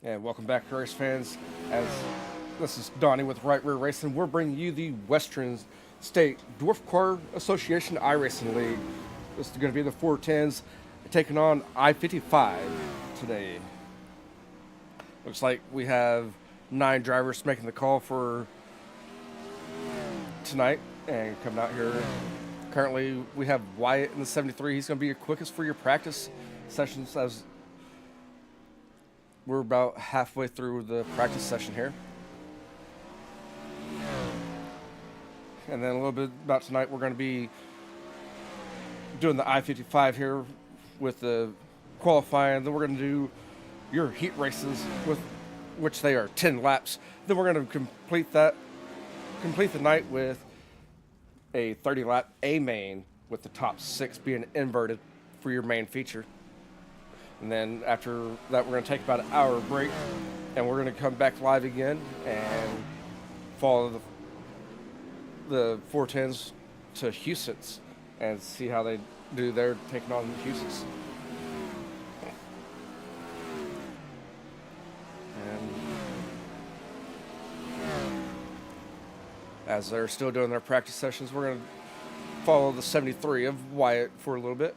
And welcome back, race fans. As this is Donnie with Right Rear Racing, we're bringing you the Western State Dwarf Car Association iRacing League. This is going to be the 410s taking on I-55 today. Looks like we have 9 drivers making the call for tonight and coming out here. Currently, we have Wyatt in the 73. He's going to be your quickest for your practice sessions, as we're about halfway through the practice session here. And then a little bit about tonight, we're going to be doing the I-55 here with the qualifying. Then we're going to do your heat races, with which they are 10 laps. Then we're going to complete the night with a 30-lap A main, with the top 6 being inverted for your main feature. And then after that, we're going to take about an hour break, and we're going to come back live again and follow the 410s to Houston's and see how they do there taking on Houston's. And as they're still doing their practice sessions, we're going to follow the 73 of Wyatt for a little bit.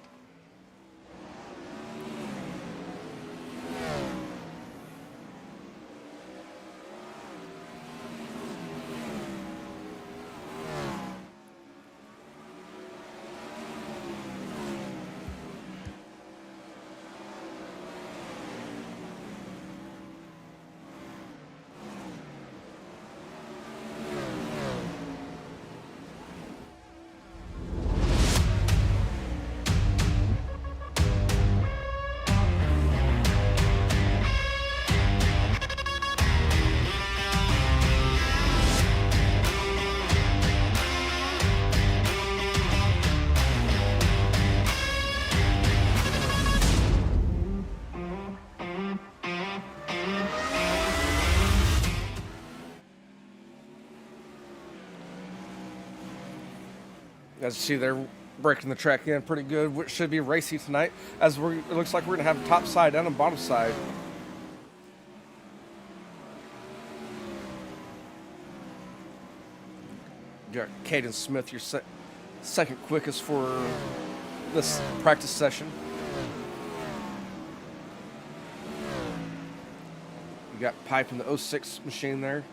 As you see, they're breaking the track in pretty good, which should be racy tonight, as it looks like we're going to have top side and a bottom side. Got Caden Smith, your second quickest for this practice session. You got Pipe in the 06 machine there.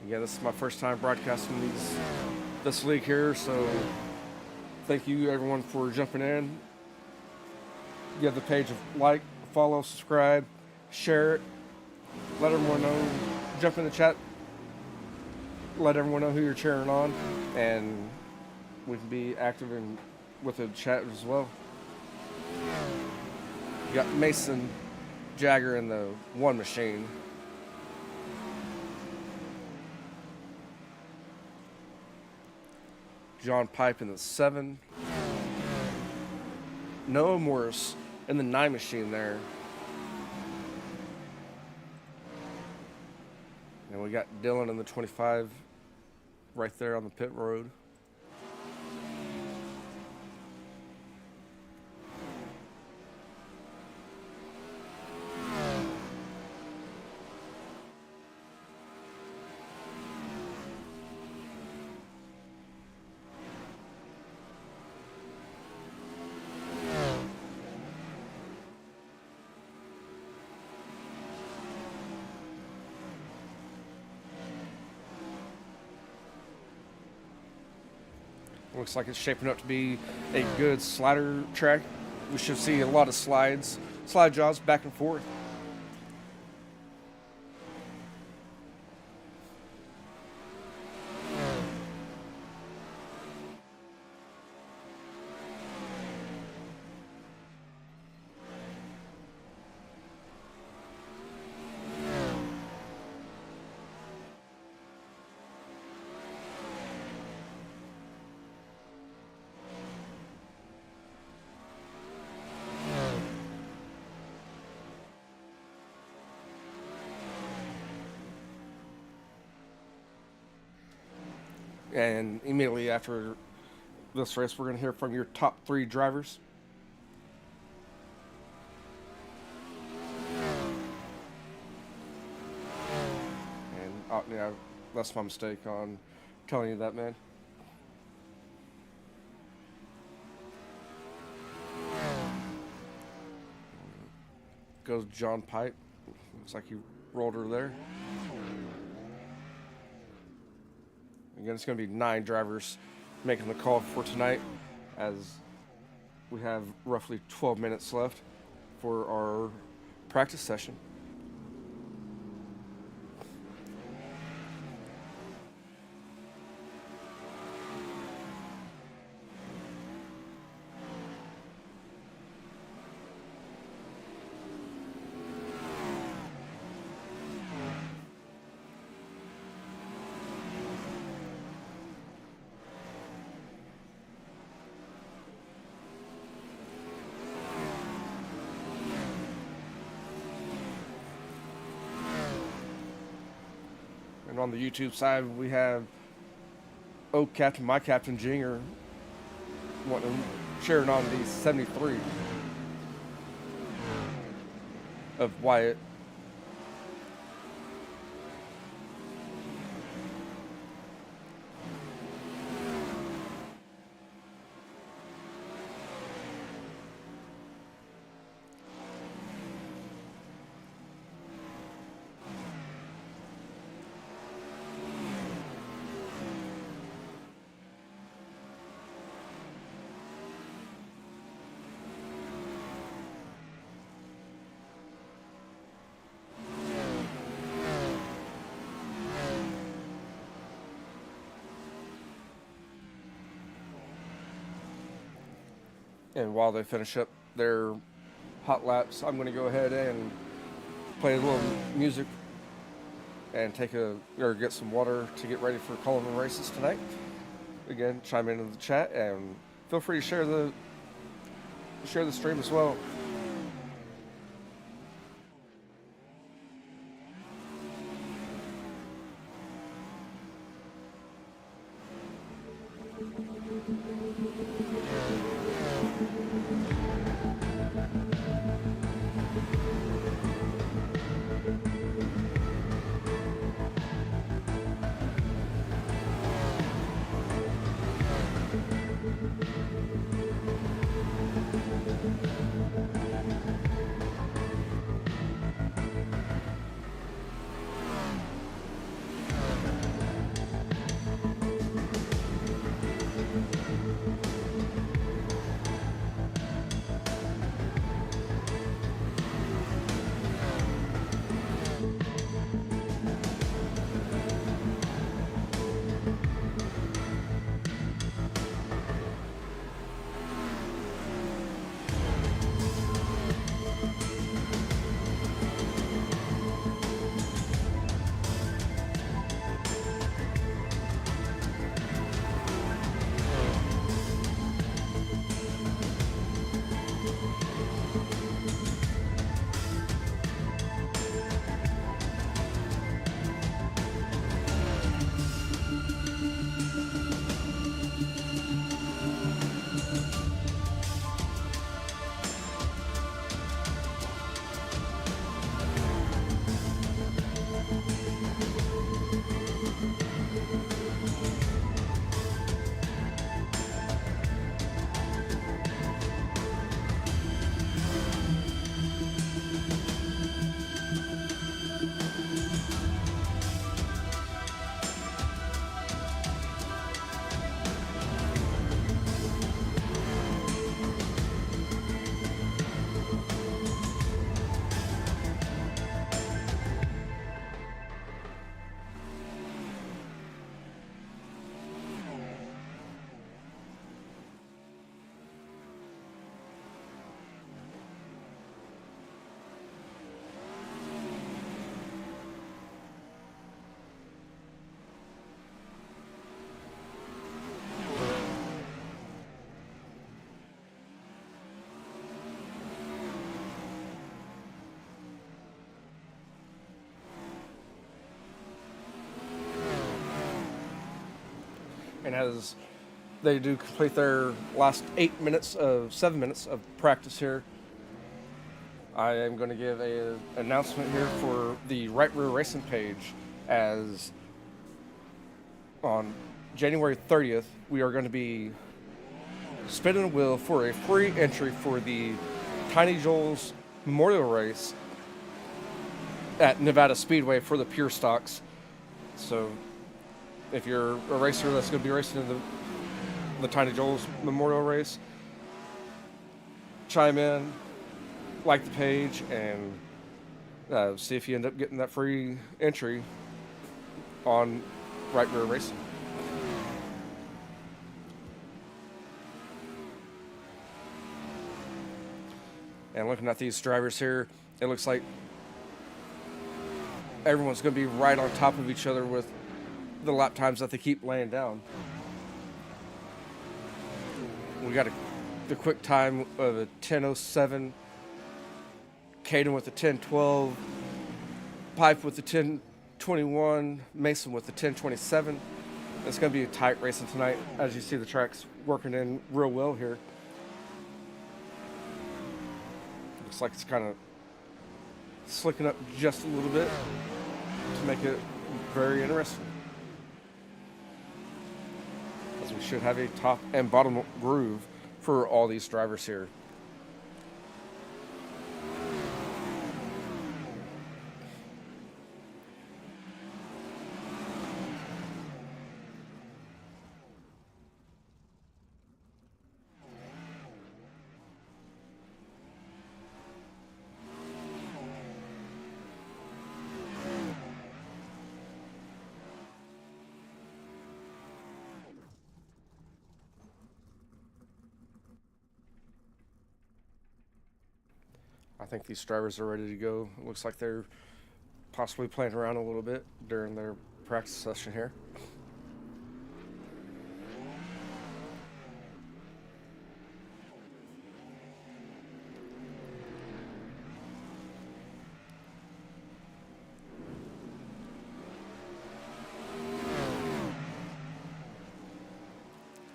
Yeah, this is my first time broadcasting this league here, so thank you everyone for jumping in. Give the page a like, follow, subscribe, share it, let everyone know, jump in the chat, let everyone know who you're cheering on, and we can be active with the chat as well. You got Mason Jagger in the 1 machine. John Pipe in the 7. Noah Morris in the 9 machine there. And we got Dylan in the 25 right there on the pit road. Looks like it's shaping up to be a good slider track. We should see a lot of slide jobs back and forth. And immediately after this race, we're going to hear from your top 3 drivers. spot. Yeah, that's my mistake on telling you that, man. Goes John Pipe. Looks like he rolled her there. Again, it's going to be 9 drivers making the call for tonight, as we have roughly 12 minutes left for our practice session. And on the YouTube side, we have Captain, my Captain Jinger, sharing on the 73 of Wyatt. And while they finish up their hot laps, I'm going to go ahead and play a little music and get some water to get ready for calling the races tonight. Again, chime into the chat and feel free to share the stream as well. And as they do complete their last 7 minutes of practice here, I am going to give an announcement here for the Right Rear Racing page. as on January 30th, we are going to be spinning a wheel for a free entry for the Tiny Joel's Memorial Race at Nevada Speedway for the pure stocks. So if you're a racer that's going to be racing in the Tiny Joel's Memorial Race, chime in, like the page, and see if you end up getting that free entry on Right Rear Racing. And looking at these drivers here, it looks like everyone's going to be right on top of each other with the lap times that they keep laying down. We got the quick time of a 10:07, Caden with the 10:12, Pipe with the 10:21, Mason with the 10:27. It's going to be a tight racing tonight, as you see the track's working in real well here. Looks like it's kind of slicking up just a little bit to make it very interesting, as we should have a top and bottom groove for all these drivers here. I think these drivers are ready to go. It looks like they're possibly playing around a little bit during their practice session here.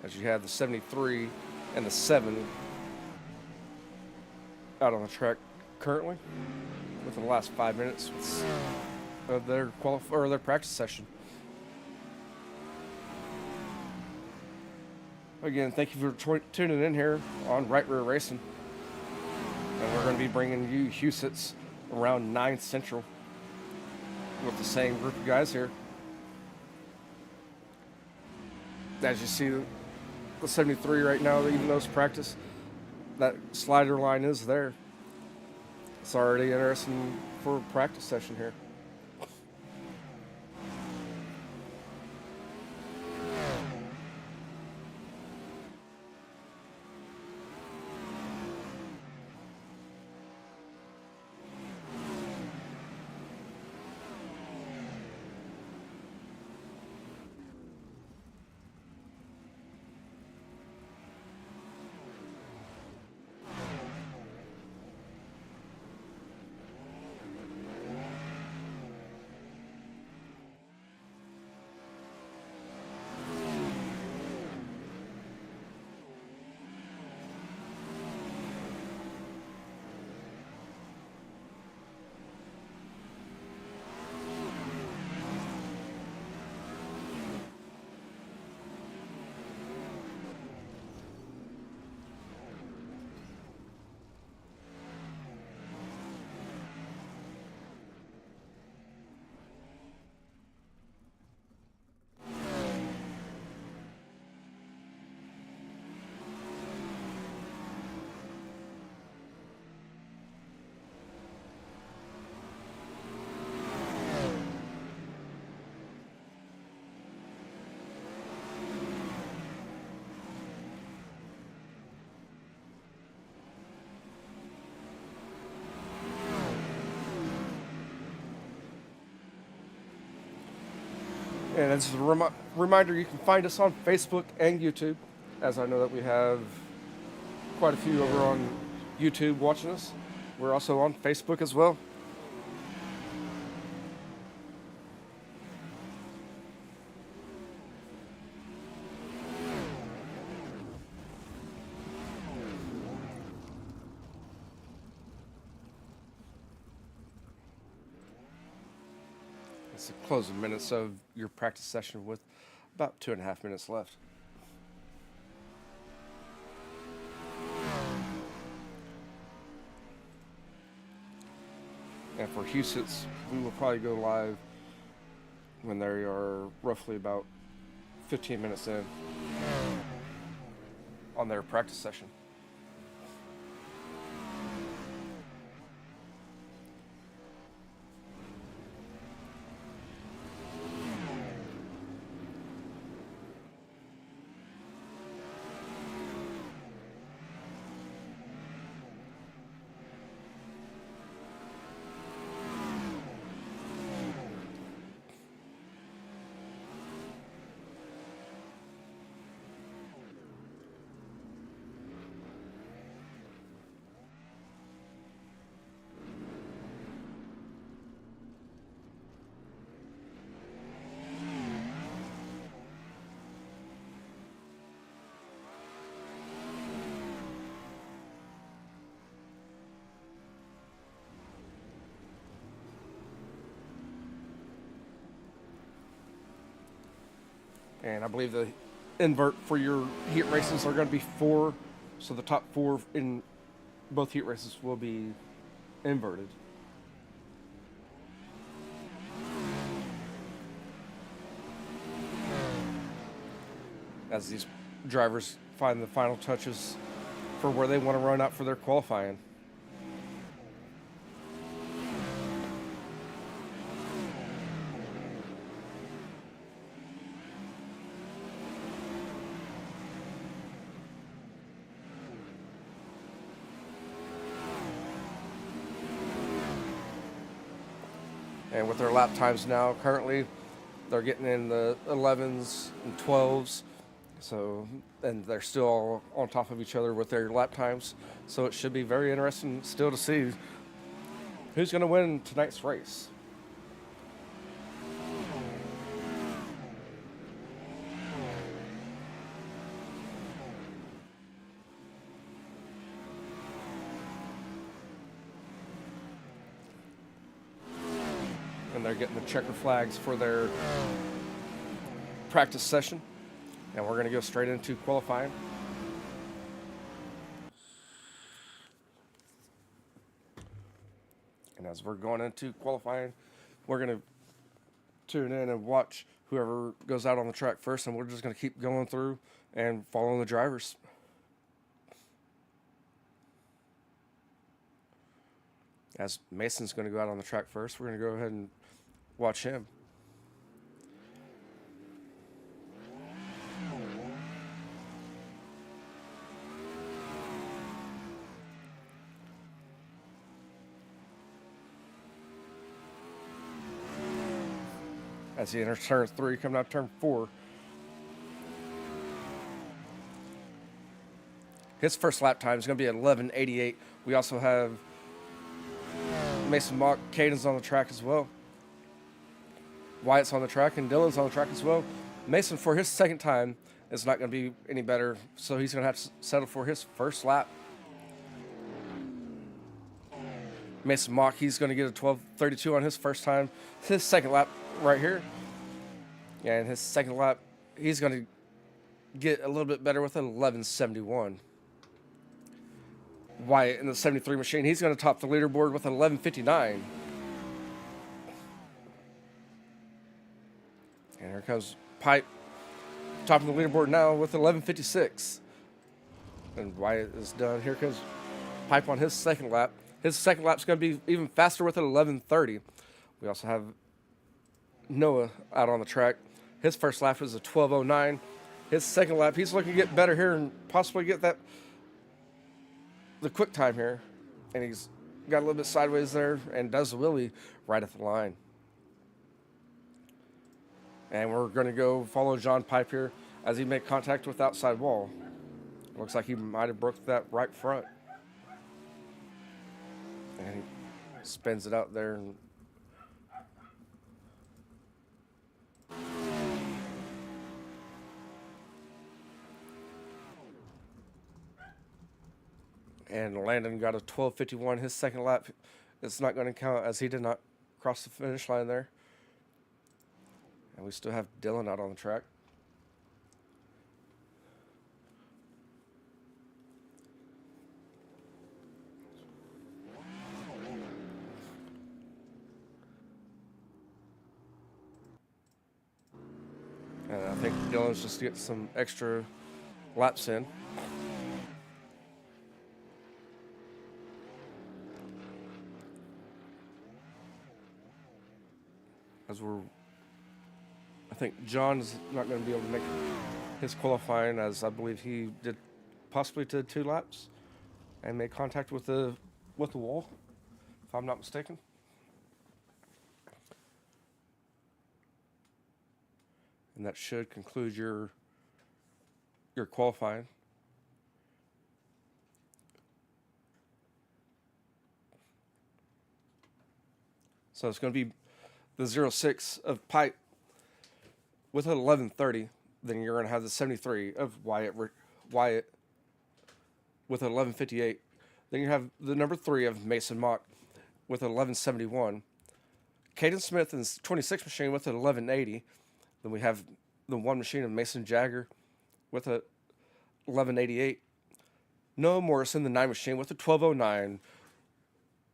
As you have the 73 and the 7 out on the track currently within the last 5 minutes of their their practice session. Again, thank you for tuning in here on Right Rear Racing, and we're going to be bringing you Wsdca around 9 Central with the same group of guys here. As you see, the 73 right now, even though it's practice, that slider line is there. It's already interesting for a practice session here. And as a reminder, you can find us on Facebook and YouTube, as I know that we have quite a few over on YouTube watching us. We're also on Facebook as well. It's the closing minutes of your practice session with about 2.5 minutes left. And for Husets, we will probably go live when they are roughly about 15 minutes in on their practice session. And I believe the invert for your heat races are going to be 4. So the top 4 in both heat races will be inverted. As these drivers find the final touches for where they want to run out for their qualifying. And with their lap times now, currently, they're getting in the 11s and 12s. So, and they're still all on top of each other with their lap times. So it should be very interesting still to see who's going to win tonight's race. And they're getting the checker flags for their practice session. And we're going to go straight into qualifying. And as we're going into qualifying, we're going to tune in and watch whoever goes out on the track first. And we're just going to keep going through and following the drivers. As Mason's going to go out on the track first, we're going to go ahead and watch him. As he enters turn 3, coming out turn 4. His first lap time is going to be at 11:88. We also have Mason Mock, Caden's on the track as well. Wyatt's on the track, and Dylan's on the track as well. Mason, for his second time, is not going to be any better, so he's going to have to settle for his first lap. Mason Mock, he's going to get a 12:32 on his first time. His second lap right here. And his second lap, he's going to get a little bit better with an 11:71. Wyatt in the 73 machine, he's going to top the leaderboard with an 11:59. And here comes Pipe, topping the leaderboard now with 11:56. And Wyatt is done. Here comes Pipe on his second lap. His second lap's going to be even faster with an 11:30. We also have Noah out on the track. His first lap is a 12:09. His second lap, he's looking to get better here and possibly get the quick time here. And he's got a little bit sideways there and does the wheelie right at the line. And we're going to go follow John Pipe here as he made contact with the outside wall. Looks like he might have broke that right front. And he spins it out there. And Landon got a 12:51. His second lap, it's not going to count as he did not cross the finish line there. And we still have Dylan out on the track. And I think Dylan's just getting some extra laps in. I think John's not going to be able to make his qualifying, as I believe he did possibly to 2 laps and made contact with the wall, if I'm not mistaken. And that should conclude your qualifying. So it's going to be the 06 of Pipe with an 11:30. Then you're going to have the 73 of Wyatt with an 11:58. Then you have the number 3 of Mason Mock with an 11:71. Caden Smith in the 26 machine with an 11:80. Then we have the 1 machine of Mason Jagger with a 11:88. Noah Morrison, the 9 machine with a 12:09.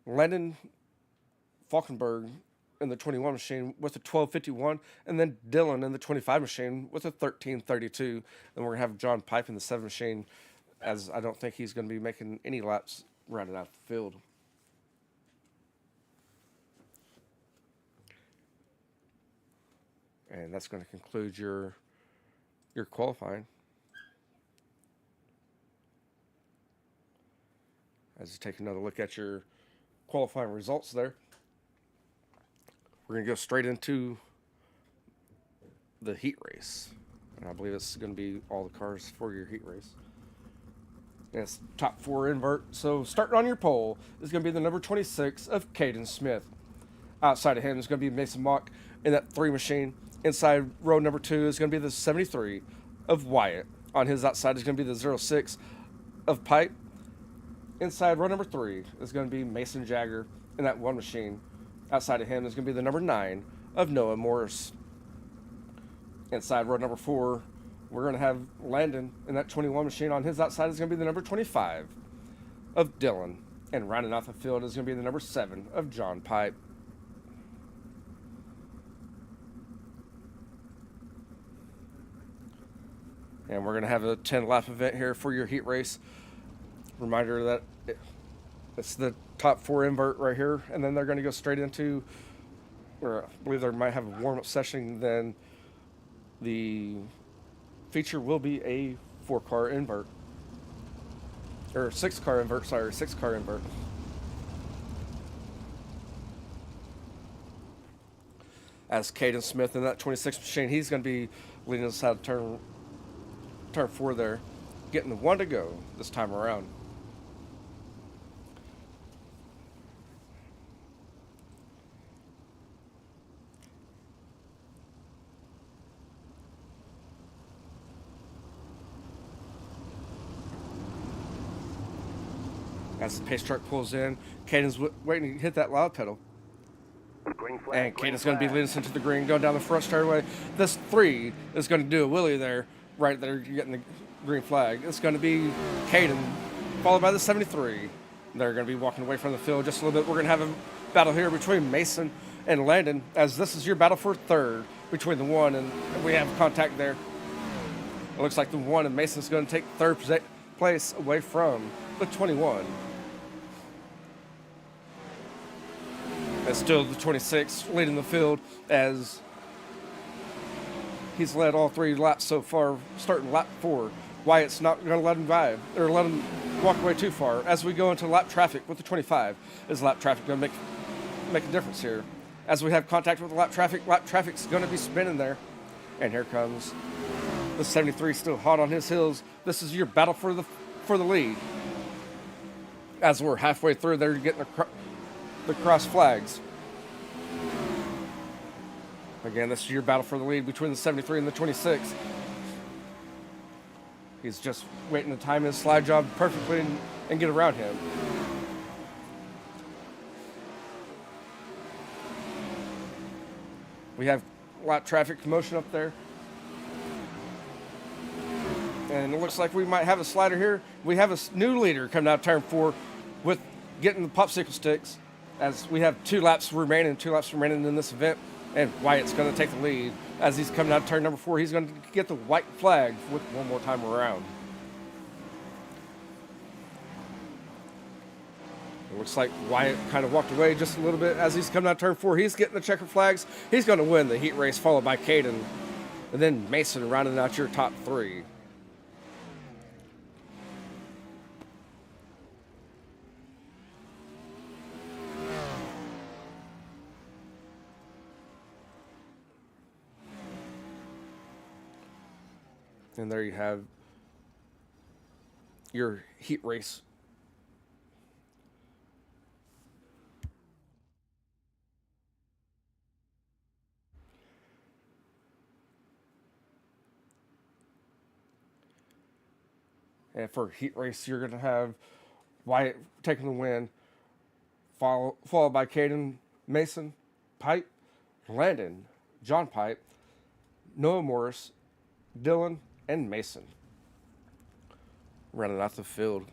Landon Falkenberg in the 21 machine with a 12:51, and then Dylan in the 25 machine with a 13:32. And we're going to have John Pipe in the 7 machine, as I don't think he's going to be making any laps rounded out the field. And that's going to conclude your qualifying. As you take another look at your qualifying results there, we're going to go straight into the heat race. And I believe it's going to be all the cars for your heat race. And it's top 4 invert. So starting on your pole is going to be the number 26 of Caden Smith. Outside of him is going to be Mason Mock in that 3 machine. Inside row number 2 is going to be the 73 of Wyatt. On his outside is going to be the 06 of Pipe. Inside row number 3 is going to be Mason Jagger in that 1 machine. Outside of him is going to be the number 9 of Noah Morris. Inside row number 4, we're going to have Landon in that 21 machine. On his outside is going to be the number 25 of Dylan. And rounding off the field is going to be the number 7 of John Pipe. And we're going to have a 10-lap event here for your heat race. Reminder that it's the top 4 invert right here. And then they're going to go straight into, or I believe they might have a warm-up session. Then the feature will be a 4-car invert. Or 6-car invert, sorry, 6-car invert. As Caden Smith in that 26 machine, he's going to be leading us out of turn 4 there, getting the 1 to go this time around. As the pace truck pulls in, Caden's waiting to hit that loud pedal. And Caden's going to be leading us into the green, going down the front straightaway. This 3 is going to do a wheelie there. Right there, you're getting the green flag. It's going to be Caden, followed by the 73. They're going to be walking away from the field just a little bit. We're going to have a battle here between Mason and Landon, as this is your battle for 3rd between the 1, and we have contact there. It looks like the 1 and Mason's going to take 3rd place away from the 21. It's still the 26 leading the field, as he's led all 3 laps so far, starting lap 4. Wyatt's not going to let him vibe, or let him walk away too far. As we go into lap traffic with the 25, is lap traffic going to make a difference here? As we have contact with the lap traffic's going to be spinning there. And here comes the 73, still hot on his heels. This is your battle for the lead. As we're halfway through, they're getting the cross flags. Again, this is your battle for the lead between the 73 and the 26. He's just waiting to time his slide job perfectly and get around him. We have A lot of traffic commotion up there. And it looks like we might have a slider here. We have a new leader coming out of turn 4 with getting the popsicle sticks, as we have 2 laps remaining in this event. And Wyatt's going to take the lead. As he's coming out of turn number 4, he's going to get the white flag with one more time around. It looks like Wyatt kind of walked away just a little bit. As he's coming out of turn 4, he's getting the checker flags. He's going to win the heat race, followed by Caden. And then Mason rounding out your top 3. And there you have your heat race. And for heat race, you're going to have Wyatt taking the win, followed by Caden, Mason, Pipe, Landon, John Pipe, Noah Morris, Dylan, and Mason running out the field.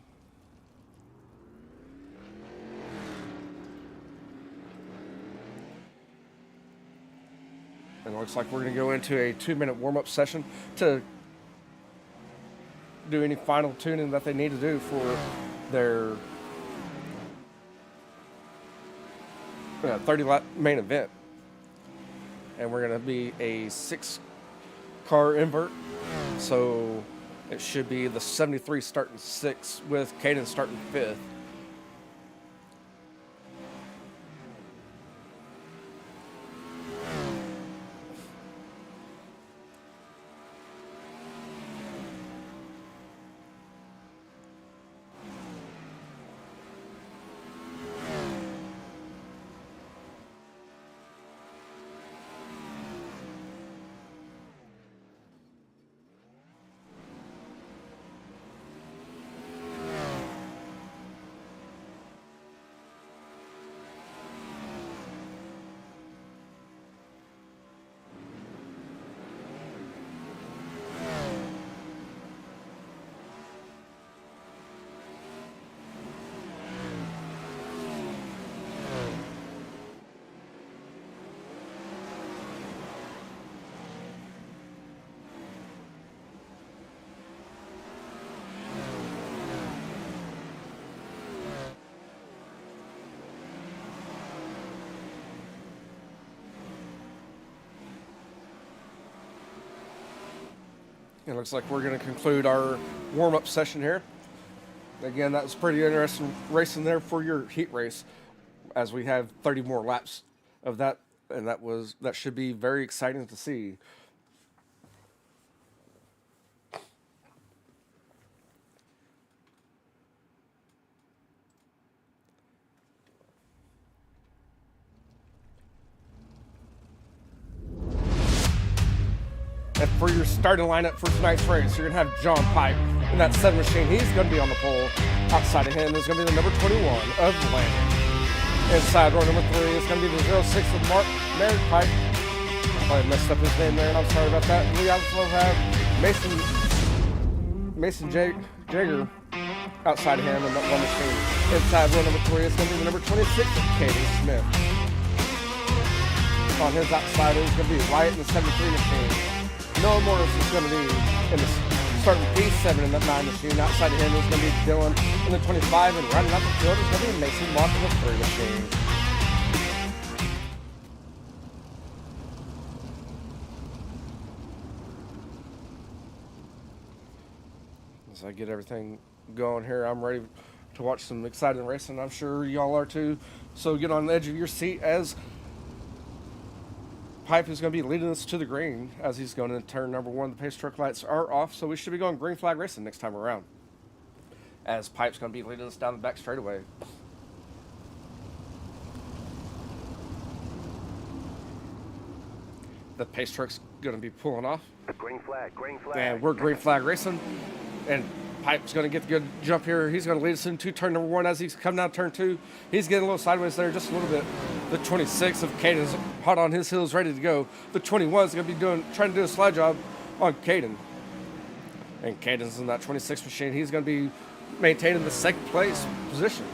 And it looks like we're going to go into a 2-minute warm-up session to do any final tuning that they need to do for their 30-lap main event. And we're going to be a 6-car invert, so it should be the 73 starting 6th with Caden starting 5th. It looks like we're going to conclude our warm-up session here. Again, that was pretty interesting racing there for your heat race, as we have 30 more laps of that, and that should be very exciting to see. And for your starting lineup for tonight's race, you're going to have John Pipe in that 7 machine. He's going to be on the pole. Outside of him is going to be the number 21 of Landon. Inside row number 3 is going to be the 06 of Mark Merrick Pipe. I probably messed up his name there, and I'm sorry about that. And we also have Mason Jagger outside of him in that 1 machine. Inside row number 3 is going to be the number 26 of Katie Smith. On his outside is going to be Wyatt in the 73 machine. Noah Morris is going to be in the starting P7 in that 9 machine. Outside of him is going to be Dylan in the 25, and running out the field is going to be Mason Mock in the 3 machine. As I get everything going here, I'm ready to watch some exciting racing. I'm sure y'all are too. So get on the edge of your seat as Pipe is going to be leading us to the green as he's going into turn number 1. The pace truck lights are off, so we should be going green flag racing next time around, as Pipe's going to be leading us down the back straightaway. The pace truck's going to be pulling off. Green flag, green flag. And we're green flag racing. And Pipe's going to get the good jump here. He's going to lead us into turn number 1 as he's coming down turn 2. He's getting a little sideways there, just a little bit. The 26 of Caden's hot on his heels, ready to go. The 21 is going to be trying to do a slide job on Caden. And Caden's in that 26 machine. He's going to be maintaining the second place position.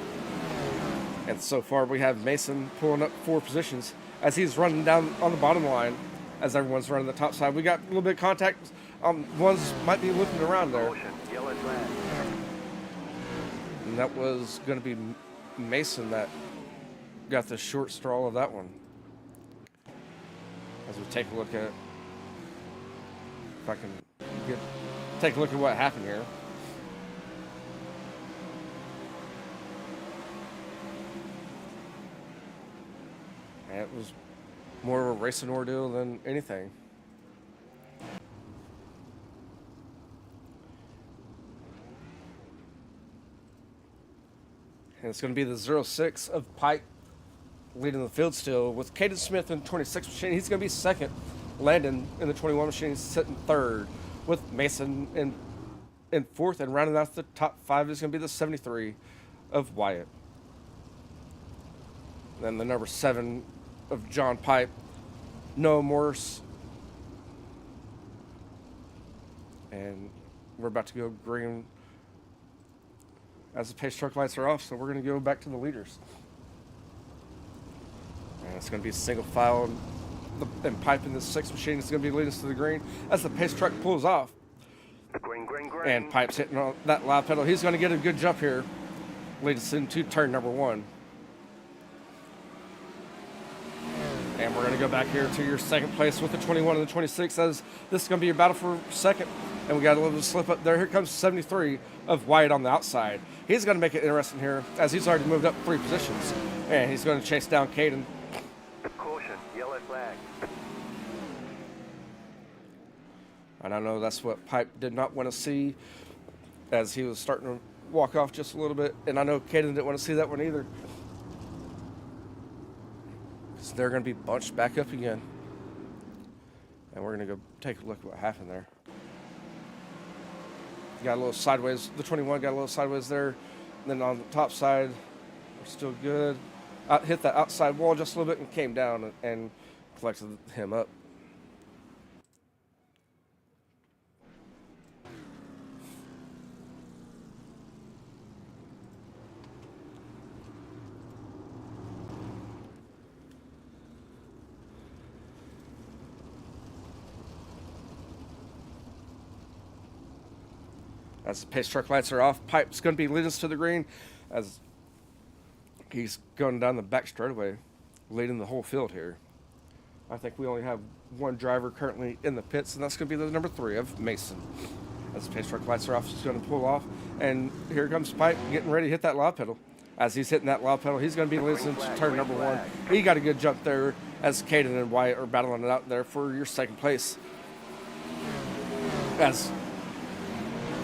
And so far we have Mason pulling up 4 positions as he's running down on the bottom line as everyone's running the top side. We got a little bit of contact. Ones might be looking around there. And that was going to be Mason that got the short straw of that one. As we take a look at, if I can take a look at what happened here. And it was more of a racing ordeal than anything. And it's going to be the 06 of Pike leading the field still with Caden Smith in the 26 machine. He's going to be second. Landon in the 21 machine is sitting third with Mason in fourth. And rounding out the top 5 is going to be the 73 of Wyatt. Then the number 7 of John Pipe, Noah Morse. And we're about to go green as the pace truck lights are off, so we're going to go back to the leaders. And it's going to be single file, and Pipe in the 6 machine is going to be leading us to the green as the pace truck pulls off. Green. And Pipe's hitting on that loud pedal. He's going to get a good jump here, lead us into turn number 1. And we're going to go back here to your second place with the 21 and the 26 as this is going to be a battle for second. And we got a little bit of slip up there. Here comes 73 of Wyatt on the outside. He's going to make it interesting here as he's already moved up 3 positions. And he's going to chase down Caden. Caution, yellow flag. And I know that's what Pipe did not want to see as he was starting to walk off just a little bit. And I know Caden didn't want to see that one either. So they're going to be bunched back up again. And we're going to go take a look at what happened there. Got a little sideways. The 21 got a little sideways there. And then on the top side, we're still good. Hit that outside wall just a little bit and came down and collected him up. As the pace truck lights are off, Pipe's going to be leading us to the green as he's going down the back straightaway, leading the whole field here. I think we only have one driver currently in the pits, and that's going to be the number 3 of Mason. As the pace truck lights are off, he's going to pull off, and here comes Pipe getting ready to hit that loud pedal. As he's hitting that loud pedal, he's going to be leading to turn number 1. He got a good jump there as Caden and Wyatt are battling it out there for your second place. As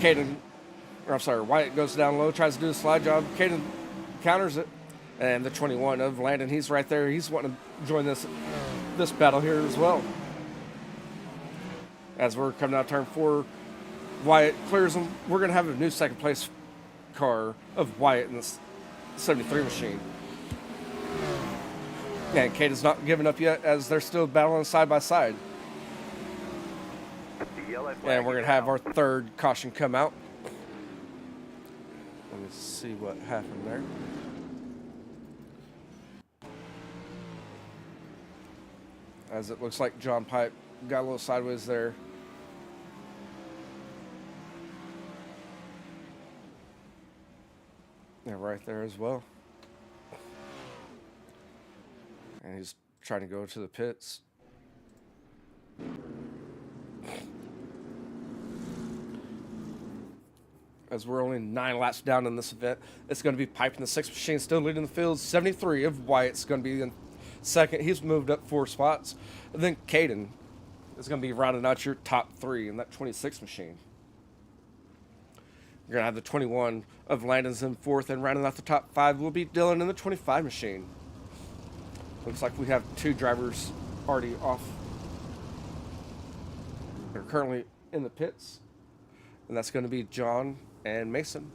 Wyatt goes down low, tries to do a slide job. Caden counters it, and the 21 of Landon, he's right there. He's wanting to join this battle here as well. As we're coming out turn 4, Wyatt clears him. We're going to have a new second place car of Wyatt in this 73 machine. And Caden's not giving up yet as they're still battling side by side. And we're going to have our third caution come out. Let me see what happened there. As it looks like John Pipe got a little sideways there. Yeah, right there as well. And he's trying to go to the pits. As we're only 9 laps down in this event, it's going to be Pipe in the 6 machine, still leading the field. 73 of Wyatt's going to be in second. He's moved up 4 spots. And then Caden is going to be rounding out your top 3 in that 26 machine. You're going to have the 21 of Landon's in 4th, and rounding out the top 5 will be Dylan in the 25 machine. Looks like we have 2 drivers already off. They're currently in the pits, and that's going to be John and Mason,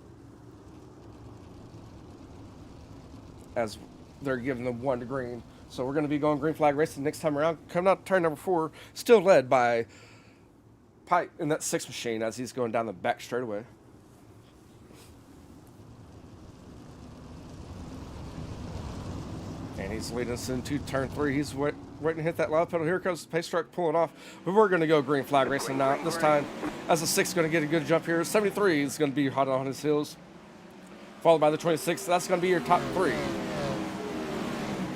as they're giving them 1 to green. So we're going to be going green flag racing next time around. Coming out turn number 4, still led by Pipe in that 6 machine as he's going down the back straightaway. And he's leading us into turn 3. He's waiting to hit that loud pedal. Here comes the pace truck pulling off. But we're going to go green flag racing now. This time, as the 6 is going to get a good jump here. 73 is going to be hot on his heels. Followed by the 26. That's going to be your top 3.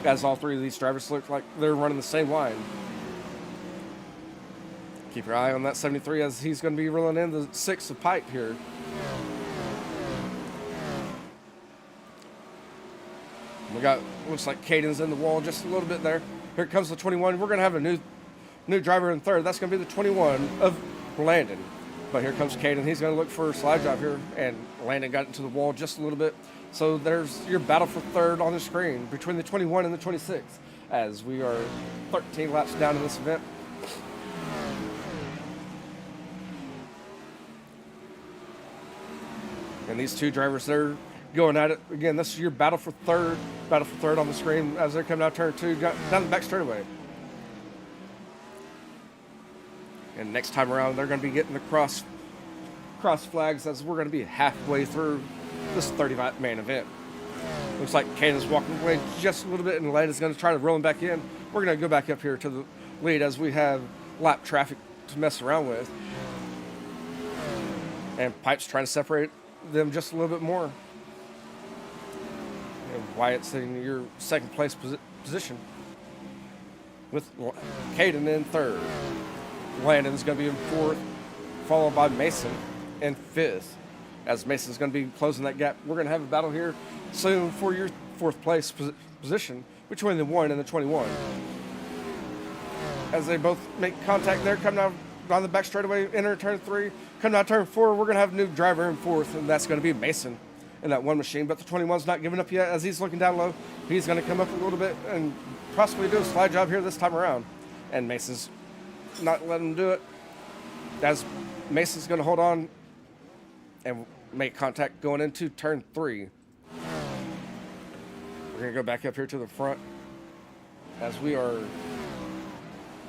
As all 3 of these drivers look like they're running the same line. Keep your eye on that 73 as he's going to be reeling in the 6 of Pipe here. We got, looks like Caden's in the wall just a little bit there. Here comes the 21. We're going to have a new driver in third. That's going to be the 21 of Landon. But here comes Caden. He's going to look for a slide job here. And Landon got into the wall just a little bit. So there's your battle for third on the screen between the 21 and the 26 as we are 13 laps down in this event. And these 2 drivers, they're going at it. Again, this is your battle for third on the screen as they're coming out turn 2, down the back straightaway. And next time around, they're going to be getting the cross flags as we're going to be halfway through this 30-man event. Looks like Caden's walking away just a little bit, and Landon's going to try to roll him back in. We're going to go back up here to the lead as we have lap traffic to mess around with. And Pipe's trying to separate them just a little bit more. And Wyatt's in your second place position with Caden in third. Landon's going to be in fourth, followed by Mason in fifth. As Mason's going to be closing that gap, we're going to have a battle here soon for your fourth place position between the 1 and the 21. As they both make contact there, coming out on the back straightaway, enter turn 3. Coming out turn 4, we're going to have a new driver in fourth, and that's going to be Mason in that 1 machine. But the 21's not giving up yet as he's looking down low. He's going to come up a little bit and possibly do a slide job here this time around. And Mason's not letting him do it. As Mason's going to hold on and make contact going into turn 3. We're going to go back up here to the front as we are, I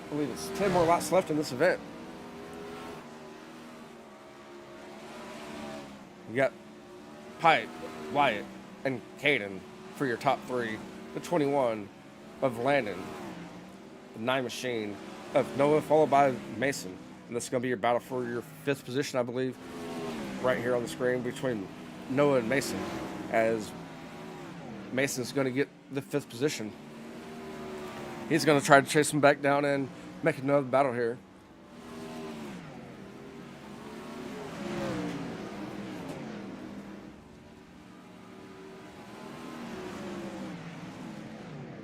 believe it's 10 more laps left in this event. You got Pipe, Wyatt, and Caden for your top 3. The 21 of Landon, the 9 machine of Noah, followed by Mason. And this is going to be your battle for your 5th position, I believe, right here on the screen between Noah and Mason, as Mason's going to get the 5th position. He's going to try to chase him back down and make another battle here.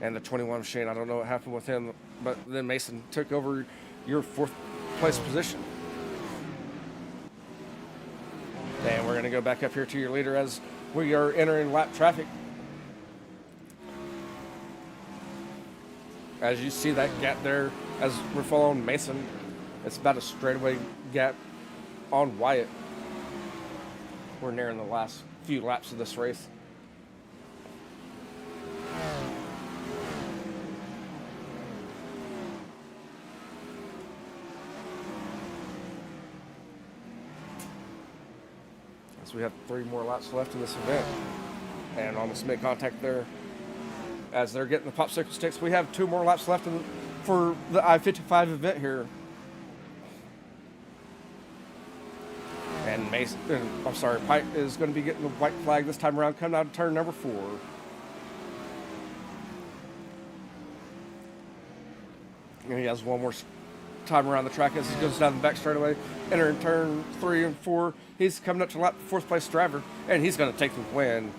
And the 21 machine, I don't know what happened with him, but then Mason took over your 4th place position. And we're going to go back up here to your leader as we are entering lap traffic. As you see that gap there, as we're following Mason, it's about a straightaway gap on Wyatt. We're nearing the last few laps of this race. So we have 3 more laps left in this event, and almost made contact there as they're getting the popsicle sticks. We have 2 more laps left for the I-55 event here. And Pipe is going to be getting the white flag this time around, coming out of turn number 4. And he has 1 more time around the track as he goes down the back straightaway, entering turn 3 and 4. He's coming up to lap 4th place driver, and he's going to take the win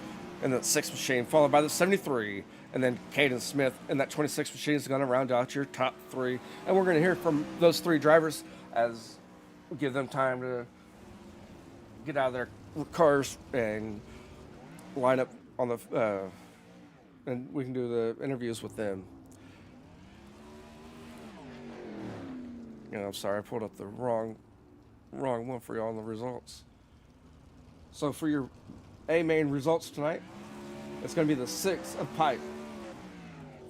in the 6 machine, followed by the 73, and then Caden Smith in that 26 machine is going to round out your top 3. And we're going to hear from those 3 drivers as we give them time to get out of their cars and line up on the, and we can do the interviews with them. I'm sorry, I pulled up the wrong one for you on the results. So for your A main results tonight, it's going to be the 6 of Pipe,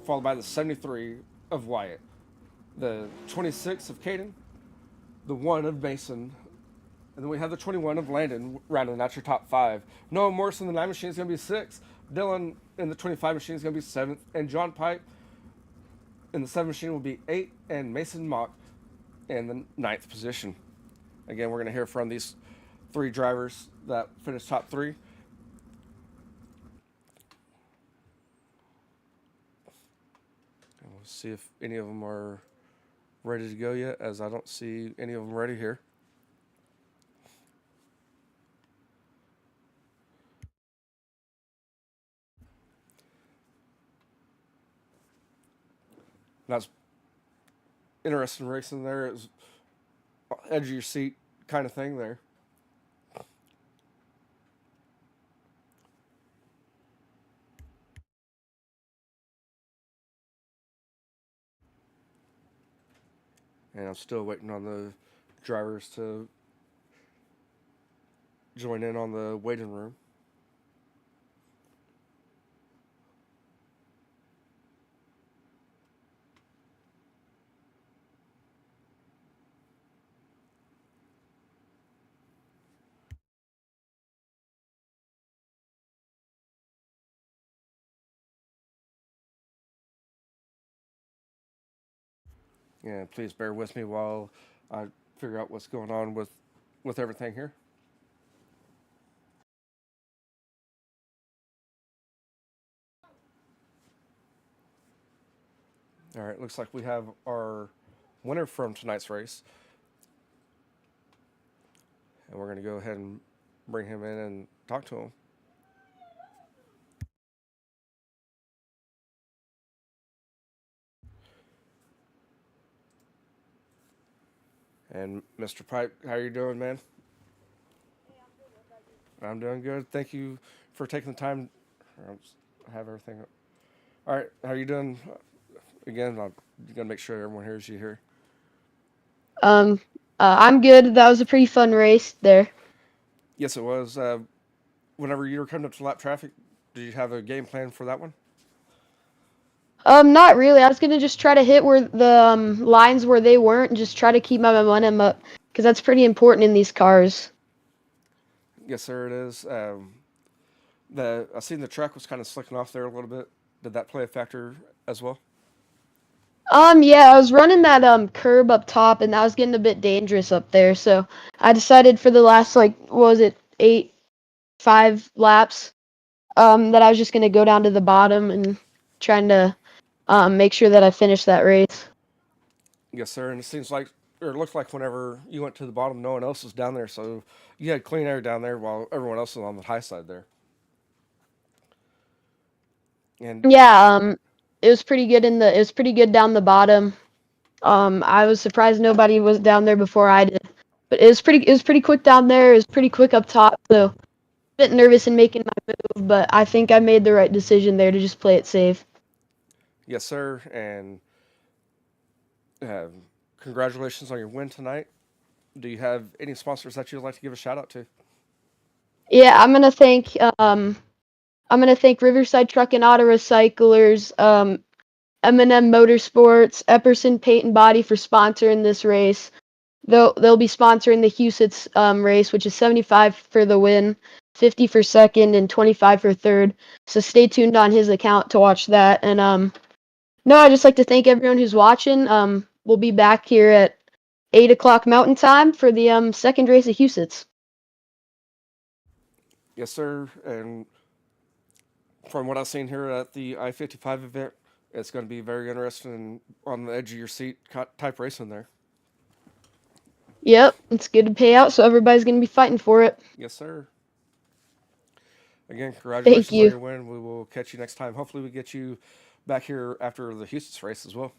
followed by the 73 of Wyatt, the 26 of Caden, the 1 of Mason, and then we have the 21 of Landon rounding out your top 5. Noah Morrison, the 9 machine, is going to be 6. Dylan in the 25 machine is going to be 7th. And John Pipe in the 7 machine will be 8th. And Mason Mock in the 9th position. Again, we're going to hear from these 3 drivers that finished top 3. And we'll see if any of them are ready to go yet, as I don't see any of them ready here. That's interesting racing there. It's edge of your seat kind of thing there. And I'm still waiting on the drivers to join in on the waiting room. Yeah, please bear with me while I figure out what's going on with everything here. All right, looks like we have our winner from tonight's race. And we're going to go ahead and bring him in and talk to him. And Mr. Pipe, how you doing, man? I'm doing good. Thank you for taking the time. I have everything. All right, how you doing? Again, I'm gonna make sure everyone hears you here. Um, I'm good. That was a pretty fun race there. Yes, it was. Whenever you were coming up to lap traffic, did you have a game plan for that one? Not really. I was gonna just try to hit where the lines where they weren't, and just try to keep my momentum up, because that's pretty important in these cars. Yes, sir, it is. I seen the track was kind of slicking off there a little bit. Did that play a factor as well? Yeah, I was running that curb up top, and that was getting a bit dangerous up there. So I decided for the last what was it, 5 laps, that I was just gonna go down to the bottom and trying to make sure that I finished that race. Yes, sir. And it seems like, or it looked like whenever you went to the bottom, no one else was down there, so you had clean air down there while everyone else was on the high side there. And Yeah, it was pretty good it was pretty good down the bottom. I was surprised nobody was down there before I did. But it was pretty quick down there. It was pretty quick up top, so a bit nervous in making my move, but I think I made the right decision there to just play it safe. yes, sir. And uh, congratulations on your win tonight. Do you have any sponsors that you'd like to give a shout out to? Yeah, I'm gonna thank Riverside Truck and Auto Recyclers, M&M Motorsports, Epperson Paint and Body for sponsoring this race. They'll be sponsoring the Huset's race, which is 75 for the win, 50 for second, and 25 for third. So stay tuned on his account to watch that. And no, I'd just like to thank everyone who's watching. We'll be back here at 8 o'clock Mountain Time for the second race of Huset's. Yes, sir. And from what I've seen here at the I-55 event, it's going to be very interesting on the edge of your seat type racing there. Yep, it's good to pay out, so everybody's gonna be fighting for it. Yes, sir. Again, Thank congratulations on you. your win. We will catch you next time. Hopefully, we get you back here after the Houston's race as well.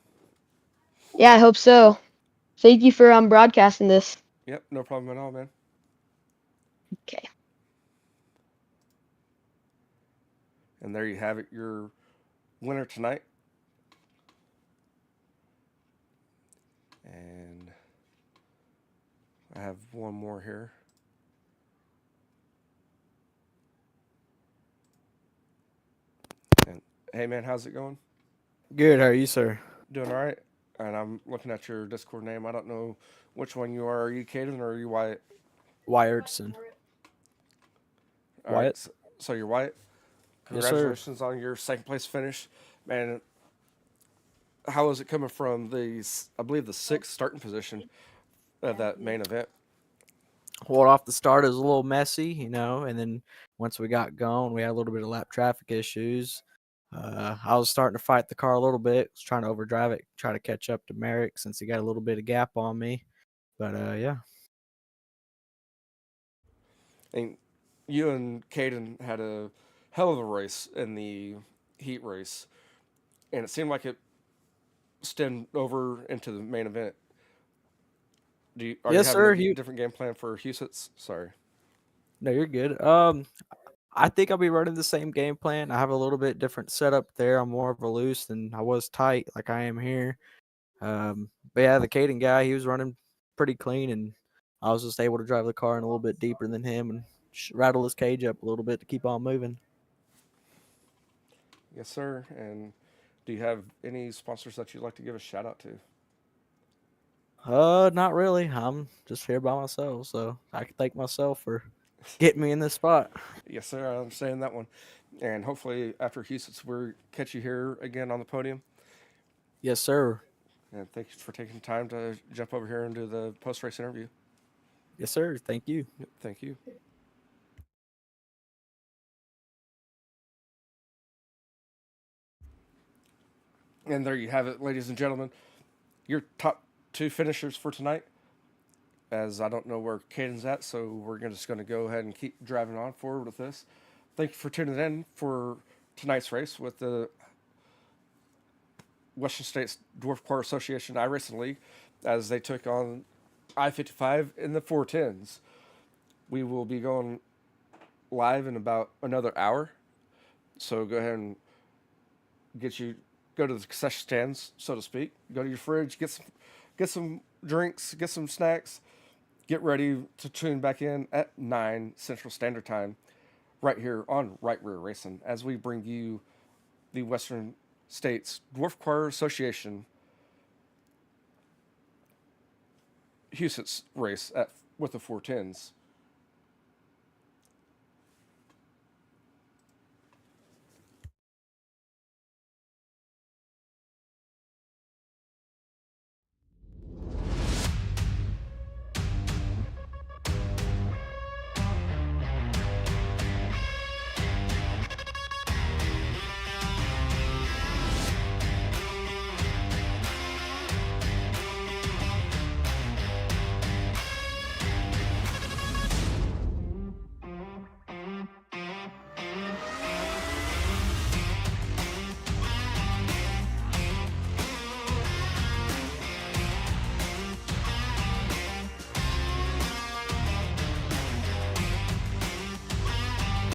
Yeah, I hope so. Thank you for broadcasting this. Yep, no problem at all, man. Okay. And there you have it, your winner tonight. And I have one more here. Hey man, how's it going? Good. How are you, sir? Doing all right? And I'm looking at your Discord name. I don't know which one you are. Are you Caden or are you Wyatt? Wyattson. All right, Wyatt? so you're Wyatt. Yes, sir. Congratulations on your second place finish, man. How is it coming from I believe the sixth starting position of that main event? Well, off the start, it was a little messy, and then once we got going, we had a little bit of lap traffic issues. I was starting to fight the car a little bit, was trying to overdrive it, try to catch up to Merrick since he got a little bit of gap on me. But yeah, And you and Caden had a hell of a race in the heat race, and it seemed like it stemmed over into the main event. Are you yes, having a sir. different game plan for Husitz? Sorry. No, you're good. I think I'll be running the same game plan. I have a little bit different setup there. I'm more of a loose than I was tight, like I am here. But yeah, the Caden guy, he was running pretty clean, and I was just able to drive the car in a little bit deeper than him and rattle his cage up a little bit to keep on moving. Yes, sir. And do you have any sponsors that you'd like to give a shout out to? Not really. I'm just here by myself, so I can thank myself for getting me in this spot. Yes, sir. I'm saying that one. And hopefully after Husitz, we'll catch you here again on the podium. Yes, sir. And thank you for taking time to jump over here and do the post race interview. Yes, sir. Thank you. Yep, thank you. And there you have it, ladies and gentlemen. Your top two finishers for tonight. As I don't know where Caden's at, so we're just going to go ahead and keep driving on forward with this. Thank you for tuning in for tonight's race with the Western States Dwarf Car Association iRacing League as they took on I-55 in the 410s. We will be going live in about another hour. So go ahead and go to the concession stands, so to speak. Go to your fridge, get some drinks, get some snacks, get ready to tune back in at 9 Central Standard Time right here on Right Rear Racing as we bring you the Western States Dwarf Car Association Husitz race with the 410s.